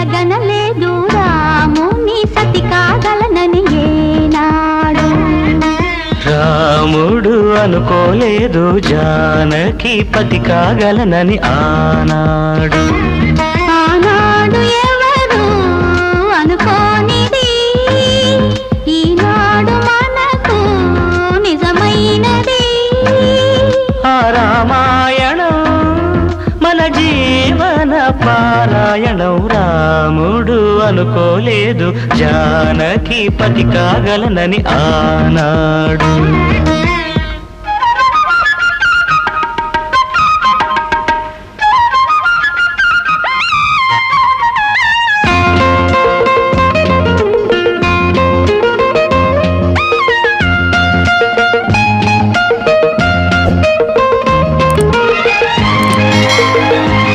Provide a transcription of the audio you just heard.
కలగనలేదు రాముని సతి కాగలనని ఏనాడు. రాముడు అనుకోలేదు జానకి పతి కాగలనని ఆనాడు. ఆనాడు ఎవరు అనుకోనిది ఈనాడు మనకు నిజమైనది. ఆ రామాయణం మన జీవన పారాయణం. రాముడు అనుకోలేదు జానకి పతి కాగలనని ఆనాడు.